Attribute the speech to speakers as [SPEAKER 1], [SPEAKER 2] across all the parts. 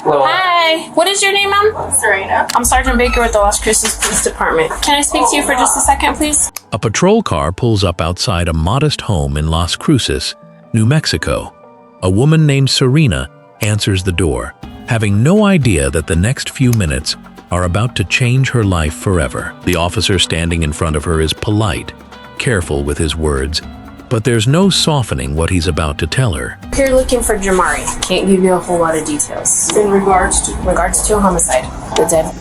[SPEAKER 1] Hi, what is your name, ma'am?
[SPEAKER 2] Serena.
[SPEAKER 1] I'm Sergeant Baker with the Las Cruces Police Department. Can I speak to you for just a second, please?
[SPEAKER 3] A patrol car pulls up outside a modest home in Las Cruces, New Mexico. A woman named Serena answers the door, having no idea that the next few minutes are about to change her life forever. The officer standing in front of her is polite, careful with his words, but there's no softening what he's about to tell her.
[SPEAKER 1] Here looking for Jamari. Can't give you a whole lot of details. In regards to a homicide. The dead,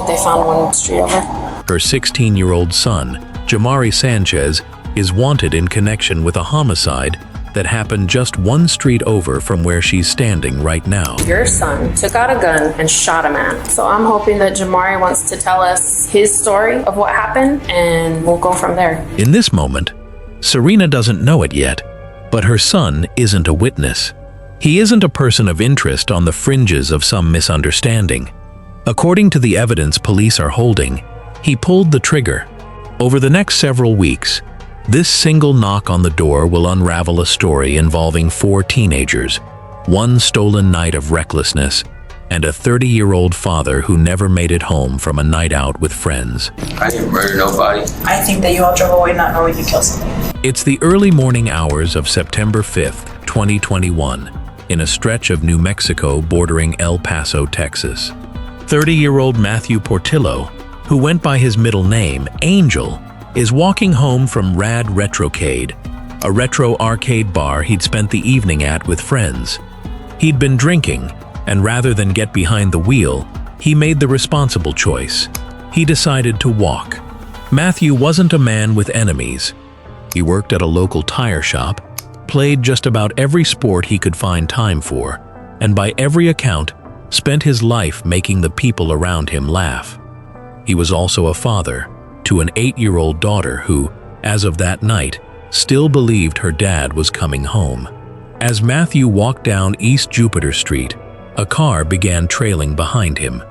[SPEAKER 1] they found one street over.
[SPEAKER 3] Her 16-year-old son, Jamari Sanchez, is wanted in connection with a homicide that happened just one street over from where she's standing right now.
[SPEAKER 1] Your son took out a gun and shot a man. So I'm hoping that Jamari wants to tell us his story of what happened, and we'll go from there.
[SPEAKER 3] In this moment, Serena doesn't know it yet, but her son isn't a witness. He isn't a person of interest on the fringes of some misunderstanding. According to the evidence police are holding, he pulled the trigger. Over the next several weeks, this single knock on the door will unravel a story involving 4 teenagers, one stolen night of recklessness, and a 30-year-old father who never made it home from a night out with friends.
[SPEAKER 4] I didn't murder nobody.
[SPEAKER 2] I think that you all drove away not knowing you killed somebody.
[SPEAKER 3] It's the early morning hours of September 5th, 2021, in a stretch of New Mexico bordering El Paso, Texas. 30-year-old Matthew Portillo, who went by his middle name, Angel, is walking home from Rad Retrocade, a retro arcade bar he'd spent the evening at with friends. He'd been drinking, and rather than get behind the wheel, he made the responsible choice. He decided to walk. Matthew wasn't a man with enemies. He worked at a local tire shop, played just about every sport he could find time for, and by every account, spent his life making the people around him laugh. He was also a father to an 8-year-old daughter who, as of that night, still believed her dad was coming home. As Matthew walked down East Jupiter Street, a car began trailing behind him.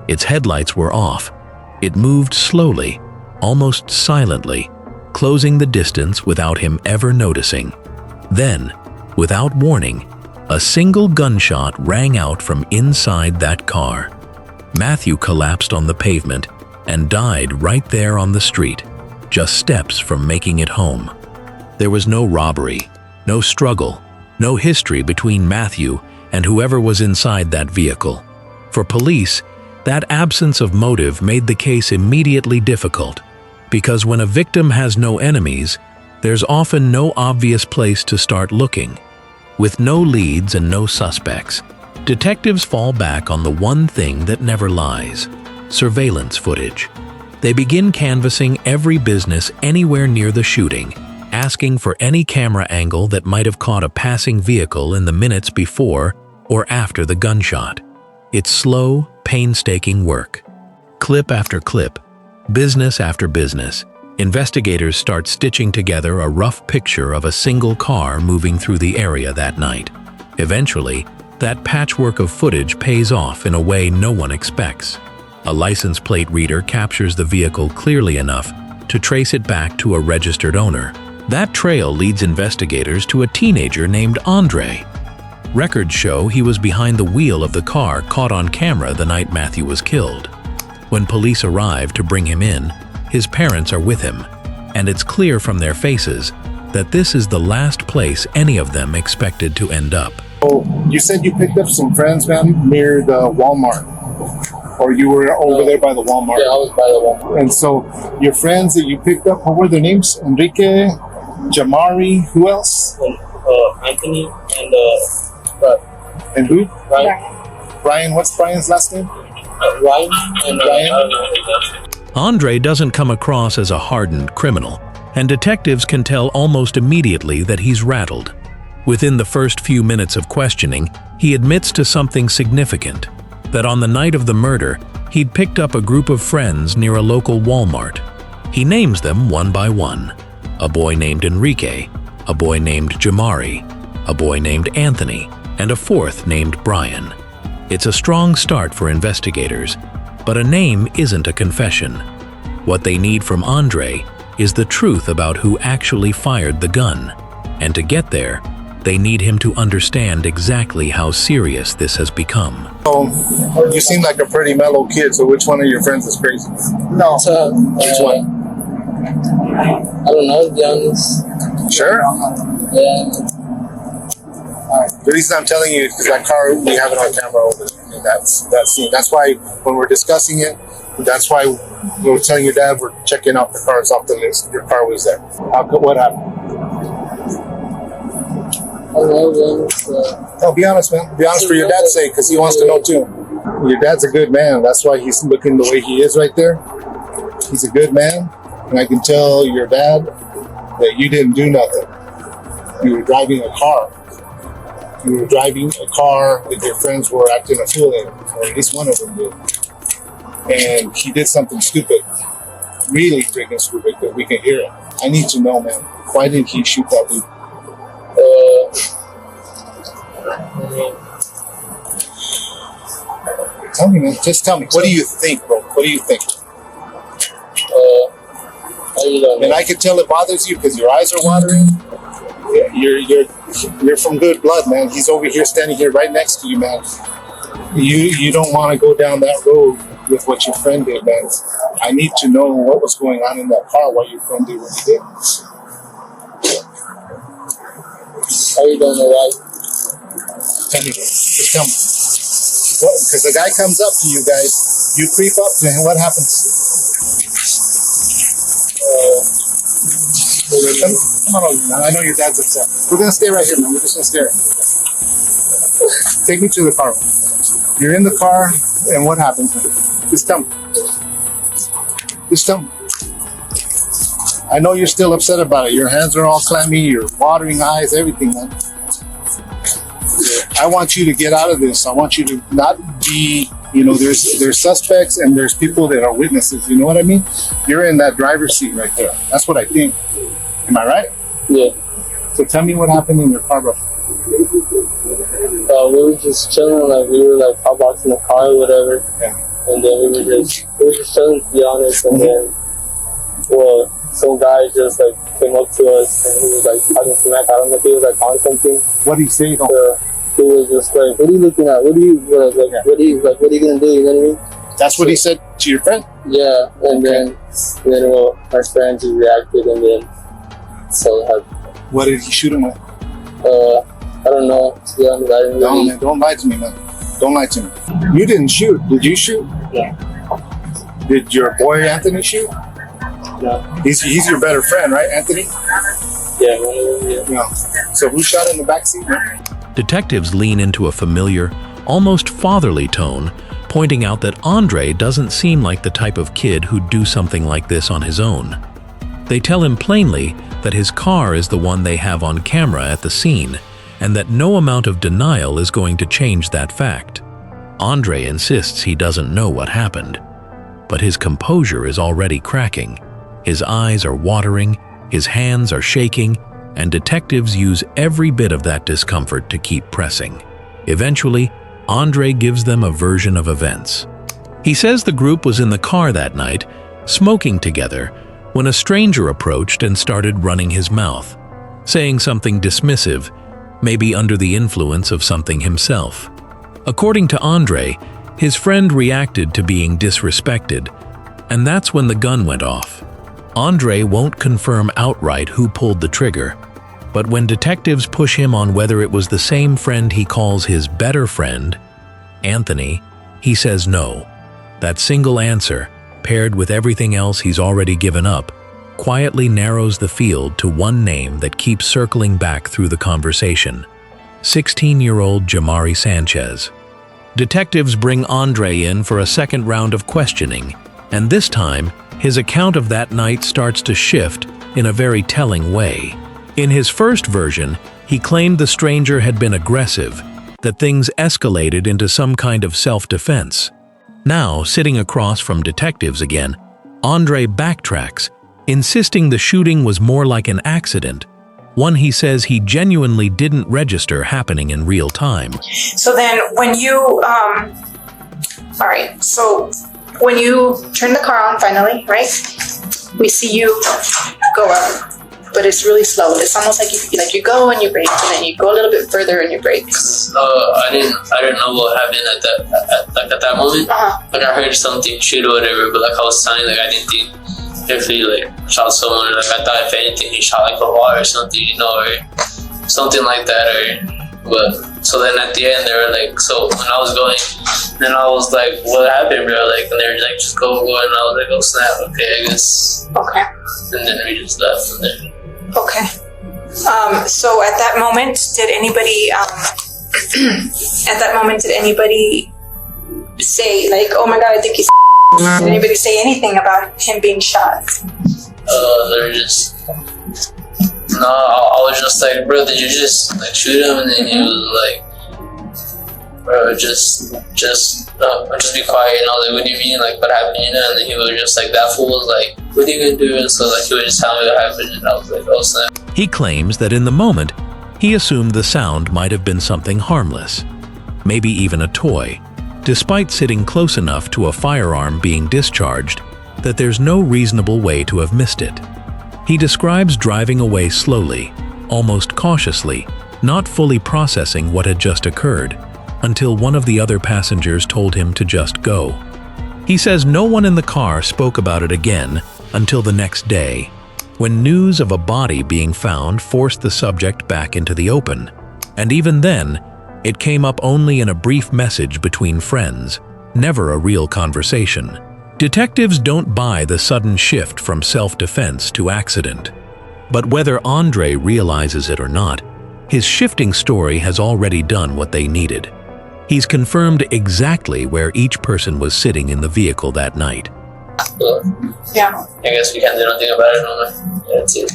[SPEAKER 3] Its headlights were off. It moved slowly, almost silently, closing the distance without him ever noticing. Then, without warning, a single gunshot rang out from inside that car. Matthew collapsed on the pavement and died right there on the street, just steps from making it home. There was no robbery, no struggle, no history between Matthew and whoever was inside that vehicle. For police, that absence of motive made the case immediately difficult, because when a victim has no enemies, there's often no obvious place to start looking. With no leads and no suspects, detectives fall back on the one thing that never lies: surveillance footage. They begin canvassing every business anywhere near the shooting, asking for any camera angle that might have caught a passing vehicle in the minutes before or after the gunshot. It's slow, painstaking work. Clip after clip, business after business, investigators start stitching together a rough picture of a single car moving through the area that night. Eventually, that patchwork of footage pays off in a way no one expects. A license plate reader captures the vehicle clearly enough to trace it back to a registered owner. That trail leads investigators to a teenager named Andre. Records show he was behind the wheel of the car caught on camera the night Matthew was killed. When police arrive to bring him in, his parents are with him, and it's clear from their faces that this is the last place any of them expected to end up.
[SPEAKER 5] Oh, you said you picked up some friends, man, near the Walmart. Or you were over there by the Walmart.
[SPEAKER 4] Yeah, I was by the Walmart.
[SPEAKER 5] And so your friends that you picked up, what were their names? Enrique, Jamari, who else?
[SPEAKER 4] Anthony
[SPEAKER 5] And who?
[SPEAKER 4] Ryan.
[SPEAKER 5] Brian, what's Brian's last name?
[SPEAKER 4] Ryan and
[SPEAKER 5] Ryan.
[SPEAKER 3] Andre doesn't come across as a hardened criminal, and detectives can tell almost immediately that he's rattled. Within the first few minutes of questioning, he admits to something significant, that on the night of the murder, he'd picked up a group of friends near a local Walmart. He names them one by one: a boy named Enrique, a boy named Jamari, a boy named Anthony, and a fourth named Brian. It's a strong start for investigators, but a name isn't a confession. What they need from Andre is the truth about who actually fired the gun. And to get there, They need him to understand exactly how serious this has become.
[SPEAKER 5] You seem like a pretty mellow kid, so which one of your friends is crazy?
[SPEAKER 4] No.
[SPEAKER 5] Which one?
[SPEAKER 4] I don't know, to be honest.
[SPEAKER 5] Sure?
[SPEAKER 4] Yeah.
[SPEAKER 5] The reason I'm telling you is because that car, we have it on camera over in that scene. That's why when we're discussing it, that's why we were telling your dad we're checking off the cars off the list. Your car was there. What happened?
[SPEAKER 4] I don't know,
[SPEAKER 5] No, be honest, man. Be honest for your dad's sake, because he wants to know too. Your dad's a good man. That's why he's looking the way he is right there. He's a good man, and I can tell your dad that you didn't do nothing. You were driving a car. You were driving a car that your friends were acting a fool in, or at least one of them did. And he did something stupid, really freaking stupid, that we can hear it. I need to know, man. Why did he shoot that dude? Tell me, man. Just tell me. What do you think, bro? What do you think? And I can tell it bothers you because your eyes are watering. You're from good blood, man. He's over here, standing here right next to you, man. You don't want to go down that road with what your friend did, man. I need to know what was going on in that car while your friend did what he did.
[SPEAKER 4] I really don't know why.
[SPEAKER 5] Tell me, just tell me. Because the guy comes up to you guys, you creep up to him. What happens? Come on over, man. I know your dad's upset. We're gonna stay right here, man. We're just gonna stare. Take me to the car. You're in the car, and what happens, man? Just tell me. Just tell me. I know you're still upset about it. Your hands are all clammy, your watering eyes, everything, man. I want you to get out of this. I want you to not be, there's suspects and there's people that are witnesses. You know what I mean? You're in that driver's seat right there. That's what I think. Am I right?
[SPEAKER 4] Yeah.
[SPEAKER 5] So tell me what happened in your car, bro.
[SPEAKER 4] We were just chilling, we were hotboxing the car or whatever.
[SPEAKER 5] Yeah.
[SPEAKER 4] And then we were just chilling, to be honest. And then, some guy just came up to us and he was talking smack. I don't know if he was on something.
[SPEAKER 5] What did he say?
[SPEAKER 4] He was just like, "What are you looking at? What are you gonna do?" You know what I mean?
[SPEAKER 5] That's what he said to your friend?
[SPEAKER 4] Yeah. And then our friend just reacted, and then
[SPEAKER 5] what did he shoot him with?
[SPEAKER 4] I don't know. To be honest, I didn't really.
[SPEAKER 5] No, man, don't lie to me, man. Don't lie to me. You didn't shoot. Did you shoot?
[SPEAKER 4] Yeah.
[SPEAKER 5] Did your boy Anthony shoot?
[SPEAKER 4] No.
[SPEAKER 5] He's your better friend, right, Anthony?
[SPEAKER 4] Yeah, one of them, yeah.
[SPEAKER 5] No. So who shot in the backseat?
[SPEAKER 3] Detectives lean into a familiar, almost fatherly tone, pointing out that Andre doesn't seem like the type of kid who'd do something like this on his own. They tell him plainly that his car is the one they have on camera at the scene, and that no amount of denial is going to change that fact. Andre insists he doesn't know what happened, but his composure is already cracking. His eyes are watering, his hands are shaking, and detectives use every bit of that discomfort to keep pressing. Eventually, Andre gives them a version of events. He says the group was in the car that night, smoking together, when a stranger approached and started running his mouth, saying something dismissive, maybe under the influence of something himself. According to Andre, his friend reacted to being disrespected, and that's when the gun went off. Andre won't confirm outright who pulled the trigger, but when detectives push him on whether it was the same friend he calls his better friend, Anthony, he says no. That single answer, paired with everything else he's already given up, quietly narrows the field to one name that keeps circling back through the conversation: 16-year-old Jamari Sanchez. Detectives bring Andre in for a second round of questioning, and this time, his account of that night starts to shift in a very telling way. In his first version, he claimed the stranger had been aggressive, that things escalated into some kind of self-defense. Now, sitting across from detectives again, Andre backtracks, insisting the shooting was more like an accident, one he says he genuinely didn't register happening in real time.
[SPEAKER 2] So then when you, when you turn the car on finally, right? We see you go up. but it's really slow. It's almost like you go and you brake, and then you go a little bit further and you brake.
[SPEAKER 6] I didn't know what happened at that moment. Like I heard something shoot or whatever, but like I was telling, like I didn't think if he like shot someone, like I thought if anything he shot like a wall or something, you know, or something like that, or. But so then at the end they were like, so when I was going, then I was like, what happened, bro? Like, and they were like, just go, and I was like, oh snap, okay, I guess.
[SPEAKER 2] Okay.
[SPEAKER 6] And then we just left from there.
[SPEAKER 2] Okay. So at that moment, did anybody say like, oh my god, I think he's did anybody say anything about him being shot?
[SPEAKER 6] They were just. No, I was just like, bro, did you just like shoot him? And then he was like, bro, just be quiet. And I was like, what do you mean? Like, what happened? You know? And then he was just like, that fool was like, what are you gonna do? And so like, he would just tell me what happened, and I was like, oh snap.
[SPEAKER 3] He claims that in the moment, he assumed the sound might have been something harmless, maybe even a toy, despite sitting close enough to a firearm being discharged that there's no reasonable way to have missed it. He describes driving away slowly, almost cautiously, not fully processing what had just occurred, until one of the other passengers told him to just go. He says no one in the car spoke about it again until the next day, when news of a body being found forced the subject back into the open. And even then, it came up only in a brief message between friends, never a real conversation. Detectives don't buy the sudden shift from self-defense to accident. But whether Andre realizes it or not, his shifting story has already done what they needed. He's confirmed exactly where each person was sitting in the vehicle that night.
[SPEAKER 2] Yeah.
[SPEAKER 6] I guess we can't do nothing about it no more. Yeah, that's it.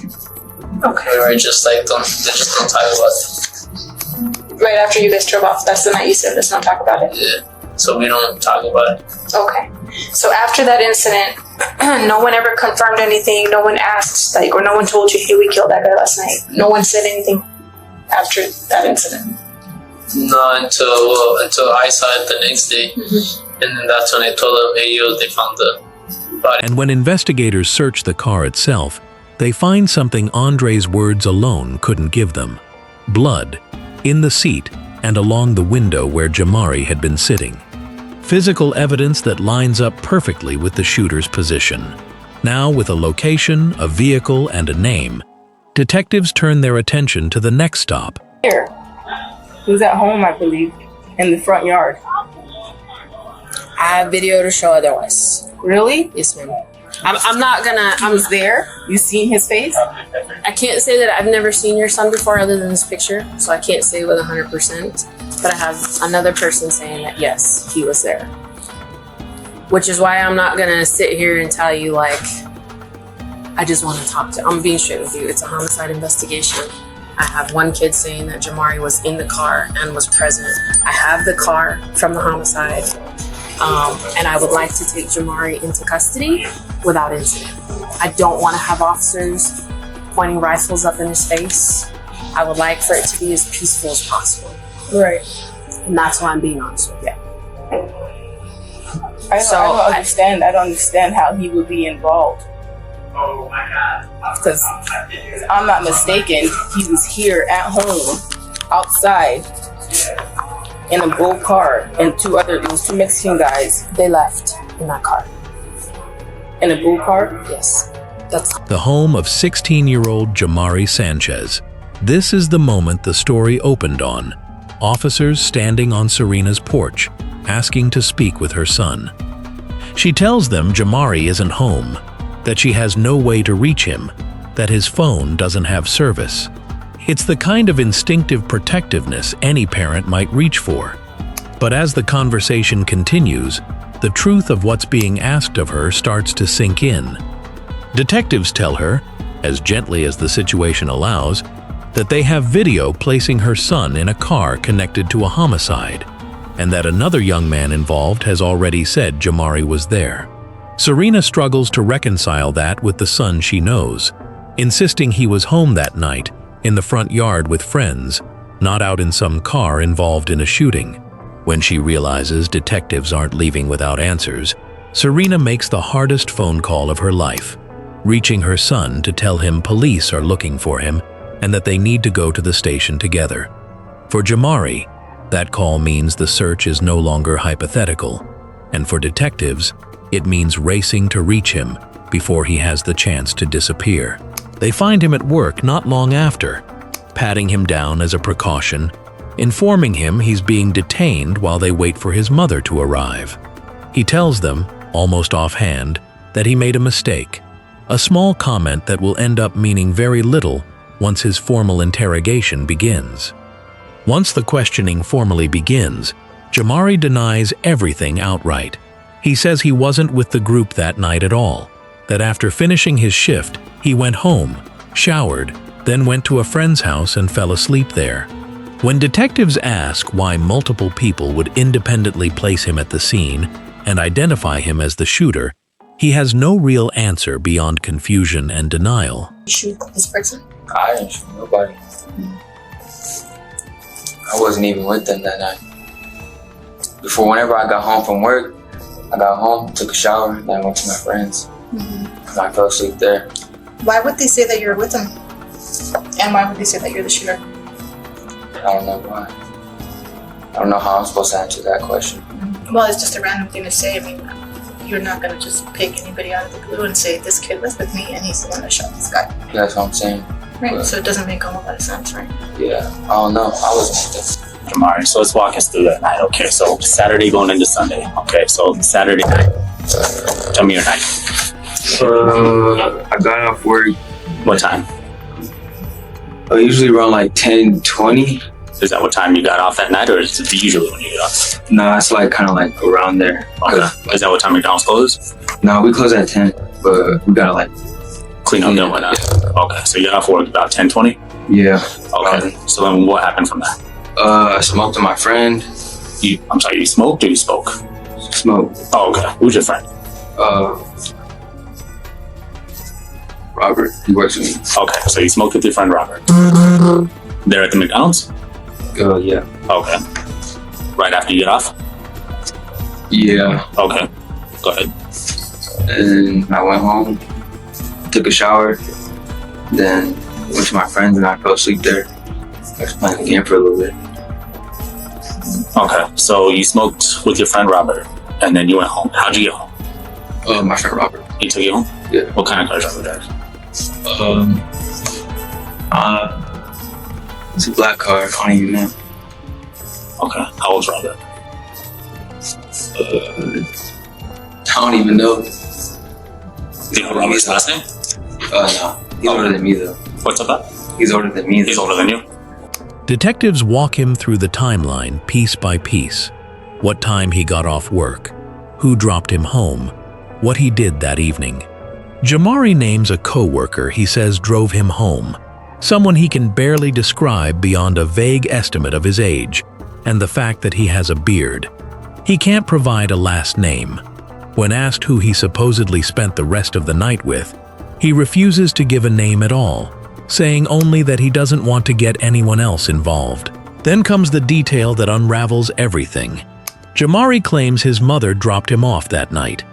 [SPEAKER 2] Okay.
[SPEAKER 6] We were just like, don't talk about it.
[SPEAKER 2] Right after you guys drove off, that's the night you said, let's not talk about it.
[SPEAKER 6] Yeah. So we don't talk about it.
[SPEAKER 2] Okay. So after that incident, no one ever confirmed anything. No one asked, like, or no one told you, hey, we killed that guy last night. No one said anything after that incident.
[SPEAKER 6] No, until I saw it the next day. And then that's when I told them, hey, yo, they found the body.
[SPEAKER 3] And when investigators search the car itself, they find something Andre's words alone couldn't give them. Blood, in the seat and along the window where Jamari had been sitting. Physical evidence that lines up perfectly with the shooter's position. Now, with a location, a vehicle, and a name, detectives turn their attention to the next stop.
[SPEAKER 7] Here. He was at home, I believe, in the front yard.
[SPEAKER 1] I have video to show otherwise.
[SPEAKER 7] Really?
[SPEAKER 1] Yes, ma'am. I'm not gonna.
[SPEAKER 7] He was there? You seen his face?
[SPEAKER 1] I can't say that I've never seen your son before other than this picture, so I can't say with 100%. But I have another person saying that yes, he was there. Which is why I'm not gonna sit here and tell you like, I just want to talk to. I'm being straight with you. It's a homicide investigation. I have one kid saying that Jamari was in the car and was present. I have the car from the homicide. And I would like to take Jamari into custody without incident. I don't want to have officers pointing rifles up in his face. I would like for it to be as peaceful as possible.
[SPEAKER 7] Right.
[SPEAKER 1] And that's why I'm being honest with you.
[SPEAKER 7] I don't understand. I don't understand how he would be involved. Because if I'm not mistaken, he was here at home, outside, in a gold car, and those two Mexican guys.
[SPEAKER 1] They left in that car.
[SPEAKER 7] In a gold car?
[SPEAKER 1] Yes. That's
[SPEAKER 3] The home of 16-year-old Jamari Sanchez. This is the moment the story opened on. Officers standing on Serena's porch, asking to speak with her son. She tells them Jamari isn't home, that she has no way to reach him, that his phone doesn't have service. It's the kind of instinctive protectiveness any parent might reach for. But as the conversation continues, the truth of what's being asked of her starts to sink in. Detectives tell her, as gently as the situation allows, that they have video placing her son in a car connected to a homicide, and that another young man involved has already said Jamari was there. Serena struggles to reconcile that with the son she knows, insisting he was home that night, in the front yard with friends, not out in some car involved in a shooting. When she realizes detectives aren't leaving without answers, Serena makes the hardest phone call of her life. reaching her son to tell him police are looking for him and that they need to go to the station together. For Jamari, that call means the search is no longer hypothetical, and for detectives, it means racing to reach him before he has the chance to disappear. They find him at work not long after, patting him down as a precaution, informing him he's being detained while they wait for his mother to arrive. He tells them, almost offhand, that he made a mistake, a small comment that will end up meaning very little once his formal interrogation begins. Once the questioning formally begins, Jamari denies everything outright. He says he wasn't with the group that night at all, that after finishing his shift, he went home, showered, then went to a friend's house and fell asleep there. When detectives ask why multiple people would independently place him at the scene and identify him as the shooter, he has no real answer beyond confusion and denial.
[SPEAKER 2] Shoot this person?
[SPEAKER 8] I didn't shoot nobody. I wasn't even with them that night. Before, whenever I got home from work, I got home, took a shower, then I went to my friends. I fell asleep there.
[SPEAKER 2] Why would they say that you're with them? And why would they say that you're the shooter?
[SPEAKER 8] I don't know why. I don't know how I'm supposed to answer that question.
[SPEAKER 2] Well, it's just a random thing to say. I mean, you're not gonna just pick anybody out of the blue and say, this kid was with me and he's the one that shot this guy.
[SPEAKER 8] That's what I'm saying.
[SPEAKER 2] Right,
[SPEAKER 8] But,
[SPEAKER 2] so it doesn't make a whole lot of sense, right?
[SPEAKER 8] yeah, I don't know. I wasn't with them.
[SPEAKER 9] Jamari, so let's walk us through that night. Okay, so Saturday going into Sunday. Okay, so Saturday night. Tell me your night.
[SPEAKER 8] I got off work
[SPEAKER 9] What time?
[SPEAKER 8] usually around like 10:20.
[SPEAKER 9] Is that what time you got off that night, or is it usually when you get off?
[SPEAKER 8] Nah, it's like kind of like around there.
[SPEAKER 9] Okay. Is that what time McDonald's closes?
[SPEAKER 8] No, we close at 10, but we gotta like,
[SPEAKER 9] Clean up and whatnot. Okay, so you got off work about 10:20.
[SPEAKER 8] yeah.
[SPEAKER 9] Okay. So then what happened from that?
[SPEAKER 8] I smoked with my friend.
[SPEAKER 9] I'm sorry, you smoked or you spoke?
[SPEAKER 8] Smoke.
[SPEAKER 9] Oh, okay. Who's your friend?
[SPEAKER 8] Robert. He works with me.
[SPEAKER 9] Okay, so you smoked with your friend Robert. There at the McDonald's?
[SPEAKER 8] Yeah.
[SPEAKER 9] Okay. Right after you get off?
[SPEAKER 8] Yeah.
[SPEAKER 9] Okay. Go ahead.
[SPEAKER 8] And I went home, took a shower, then went to my friends and I fell asleep there. I was playing the game for a little bit.
[SPEAKER 9] Okay, so you smoked with your friend Robert, and then you went home. How'd you get home?
[SPEAKER 8] My friend Robert.
[SPEAKER 9] He took you home?
[SPEAKER 8] Yeah.
[SPEAKER 9] What kind of car driver drives?
[SPEAKER 8] It's a black car. I don't even know.
[SPEAKER 9] Okay, how old's Robert?
[SPEAKER 8] I don't even know.
[SPEAKER 9] Do you know Robert's last name?
[SPEAKER 8] No. He's older than me though.
[SPEAKER 9] What's up, bud?
[SPEAKER 8] He's older than me.
[SPEAKER 9] He's older than you?
[SPEAKER 3] Detectives walk him through the timeline piece by piece. What time he got off work, who dropped him home, what he did that evening. Jamari names a co-worker he says drove him home, someone he can barely describe beyond a vague estimate of his age and the fact that he has a beard. He can't provide a last name. When asked who he supposedly spent the rest of the night with, he refuses to give a name at all, saying only that he doesn't want to get anyone else involved. Then comes the detail that unravels everything. Jamari claims his mother dropped him off that night,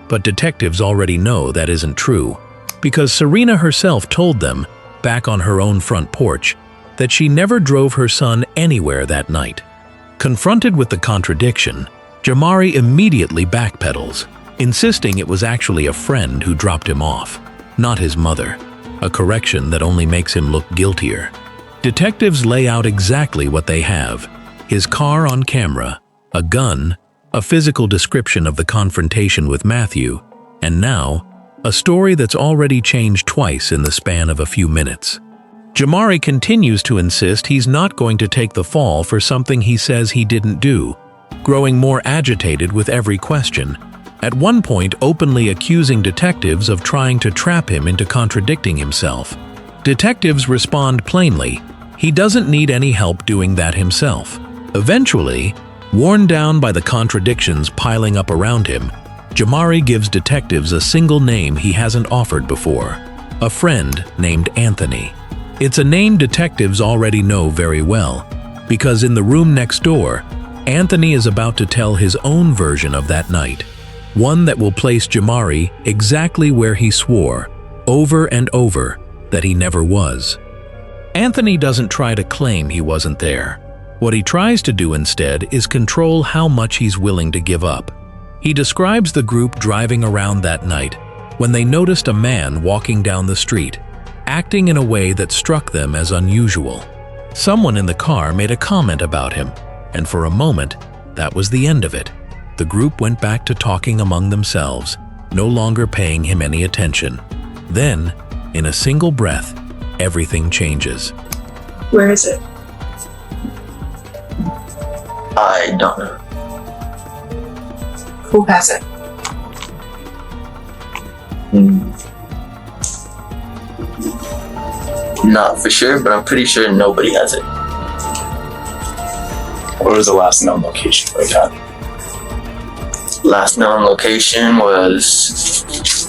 [SPEAKER 3] but detectives already know that isn't true, because Serena herself told them, back on her own front porch, that she never drove her son anywhere that night. Confronted with the contradiction, Jamari immediately backpedals, insisting it was actually a friend who dropped him off, not his mother, a correction that only makes him look guiltier. Detectives lay out exactly what they have: his car on camera, a gun, a physical description of the confrontation with Matthew, and now, a story that's already changed twice in the span of a few minutes. Jamari continues to insist he's not going to take the fall for something he says he didn't do, growing more agitated with every question, at one point openly accusing detectives of trying to trap him into contradicting himself. Detectives respond plainly, he doesn't need any help doing that himself. Eventually, worn down by the contradictions piling up around him, Jamari gives detectives a single name he hasn't offered before: a friend named Anthony. It's a name detectives already know very well, because in the room next door, Anthony is about to tell his own version of that night, one that will place Jamari exactly where he swore, over and over that he never was. Anthony doesn't try to claim he wasn't there. What he tries to do instead is control how much he's willing to give up. He describes the group driving around that night when they noticed a man walking down the street, acting in a way that struck them as unusual. Someone in the car made a comment about him, and for a moment, that was the end of it. The group went back to talking among themselves, no longer paying him any attention. Then, in a single breath, everything changes.
[SPEAKER 2] Where is it?
[SPEAKER 8] I don't know.
[SPEAKER 2] Who has it?
[SPEAKER 8] Not for sure, but I'm pretty sure nobody has it.
[SPEAKER 9] Where was the last known location for that?
[SPEAKER 8] Last known location was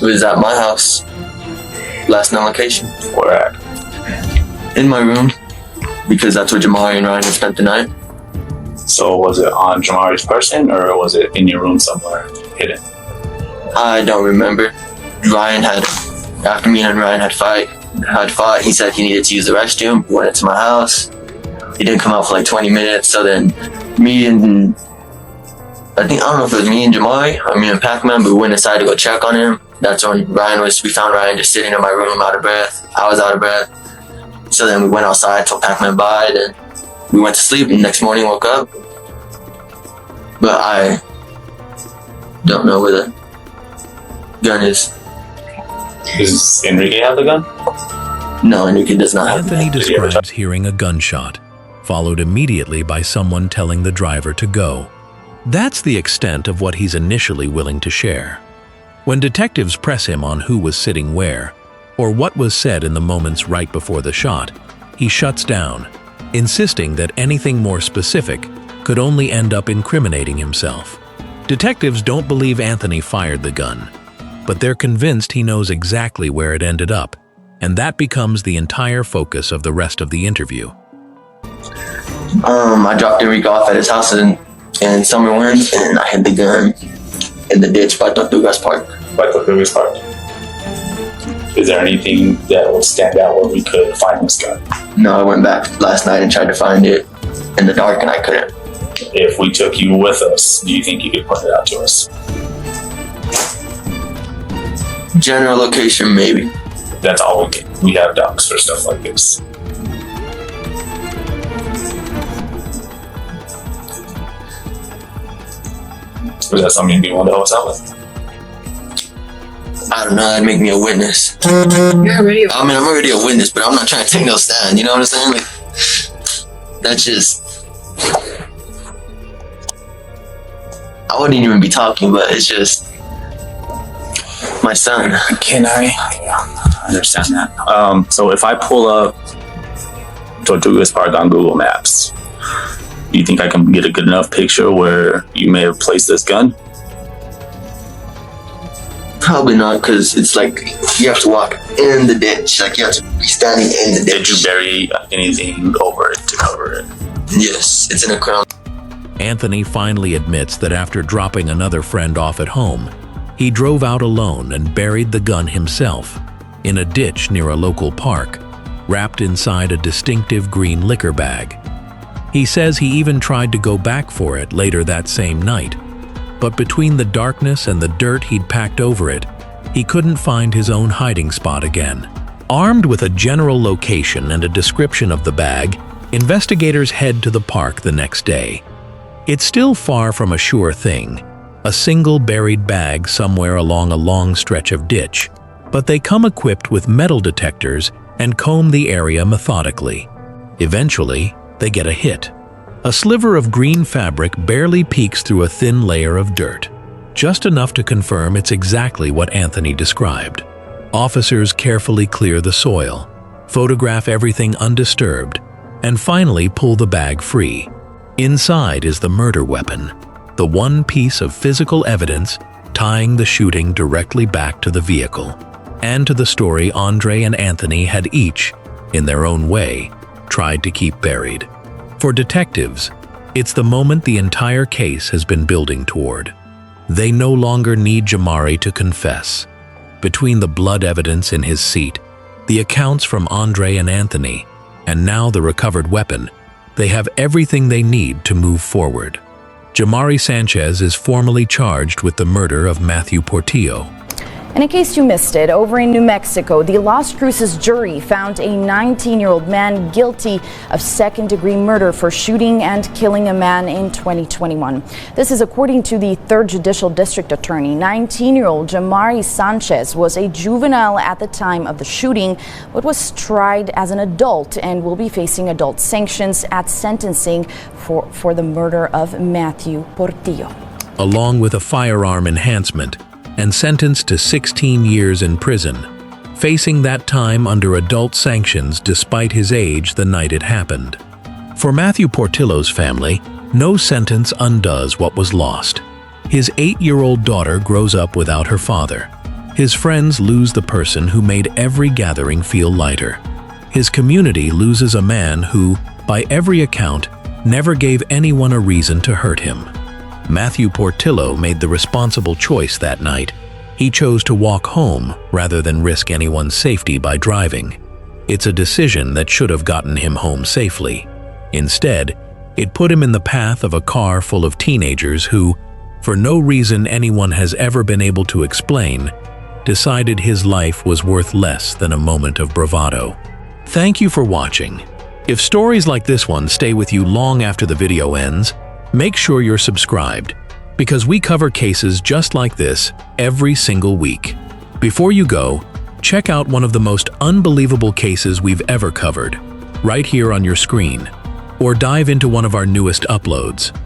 [SPEAKER 8] it was at my house. Last known location.
[SPEAKER 9] Where at?
[SPEAKER 8] In my room, because that's where Jamari and Ryan had spent the night.
[SPEAKER 9] So was it on Jamari's person, or was it in your room somewhere hidden?
[SPEAKER 8] I don't remember. After me and Ryan had fought, he said he needed to use the restroom, went into my house. He didn't come out for like 20 minutes, so then I don't know if it was me and Jamari or me and Pac-Man, but we went inside to go check on him. That's when we found Ryan just sitting in my room out of breath. I was out of breath. So then we went outside, told Pac-Man bye, then we went to sleep, and the next morning woke up. But I don't know where the gun is.
[SPEAKER 9] Does Enrique have the gun?
[SPEAKER 8] No, Enrique does not have
[SPEAKER 3] Anthony
[SPEAKER 8] the gun.
[SPEAKER 3] describes hearing a gunshot, followed immediately by someone telling the driver to go. That's the extent of what he's initially willing to share. When detectives press him on who was sitting where, or what was said in the moments right before the shot, he shuts down, insisting that anything more specific could only end up incriminating himself. Detectives don't believe Anthony fired the gun, but they're convinced he knows exactly where it ended up, and that becomes the entire focus of the rest of the interview.
[SPEAKER 8] I dropped Enrique off at his house in Summer Winds, and I hid the gun in the ditch by Tortugas Park.
[SPEAKER 9] Is there anything that would stand out where we could find this gun?
[SPEAKER 8] No, I went back last night and tried to find it in the dark, and I couldn't.
[SPEAKER 9] If we took you with us, do you think you could point it out to us?
[SPEAKER 8] General location, maybe.
[SPEAKER 9] That's all we get. We have docs for stuff like this. Was that something you want to help us out with?
[SPEAKER 8] I don't know, that'd make me a witness.
[SPEAKER 2] You're already a
[SPEAKER 8] I'm already a witness, but I'm not trying to take no stand, you know what I'm saying? Like, that's just... I wouldn't even be talking, but it's just... my son.
[SPEAKER 9] Can I understand that? So if I pull up Tortugas Park on Google Maps, do you think I can get a good enough picture where you may have placed this gun?
[SPEAKER 8] Probably not, because it's like you have to walk in the ditch. Like you have to be standing in the ditch.
[SPEAKER 9] Did you bury anything over it to cover it?
[SPEAKER 8] Yes, it's in a crown.
[SPEAKER 3] Anthony finally admits that after dropping another friend off at home, he drove out alone and buried the gun himself in a ditch near a local park, wrapped inside a distinctive green liquor bag. He says he even tried to go back for it later that same night, but between the darkness and the dirt he'd packed over it, he couldn't find his own hiding spot again. Armed with a general location and a description of the bag, investigators head to the park the next day. It's still far from a sure thing, a single buried bag somewhere along a long stretch of ditch, but they come equipped with metal detectors and comb the area methodically. Eventually, they get a hit. A sliver of green fabric barely peeks through a thin layer of dirt, just enough to confirm it's exactly what Anthony described. Officers carefully clear the soil, photograph everything undisturbed, and finally pull the bag free. Inside is the murder weapon, the one piece of physical evidence tying the shooting directly back to the vehicle, and to the story Andre and Anthony had each, in their own way, tried to keep buried. For detectives, it's the moment the entire case has been building toward. They no longer need Jamari to confess. Between the blood evidence in his seat, the accounts from Andre and Anthony, and now the recovered weapon, they have everything they need to move forward. Jamari Sanchez is formally charged with the murder of Matthew Portillo.
[SPEAKER 10] And in case you missed it, over in New Mexico, the Las Cruces jury found a 19-year-old man guilty of second-degree murder for shooting and killing a man in 2021. This is according to the 3rd Judicial District Attorney. 19-year-old Jamari Sanchez was a juvenile at the time of the shooting, but was tried as an adult and will be facing adult sanctions at sentencing for the murder of Matthew Portillo.
[SPEAKER 3] Along with a firearm enhancement, and sentenced to 16 years in prison, facing that time under adult sanctions despite his age the night it happened. For Matthew Portillo's family, no sentence undoes what was lost. His 8-year-old daughter grows up without her father. His friends lose the person who made every gathering feel lighter. His community loses a man who, by every account, never gave anyone a reason to hurt him. Matthew Portillo made the responsible choice that night. He chose to walk home rather than risk anyone's safety by driving. It's a decision that should have gotten him home safely. Instead, it put him in the path of a car full of teenagers who, for no reason anyone has ever been able to explain, decided his life was worth less than a moment of bravado. Thank you for watching. If stories like this one stay with you long after the video ends, make sure you're subscribed, because we cover cases just like this every single week. Before you go, check out one of the most unbelievable cases we've ever covered, right here on your screen, or dive into one of our newest uploads.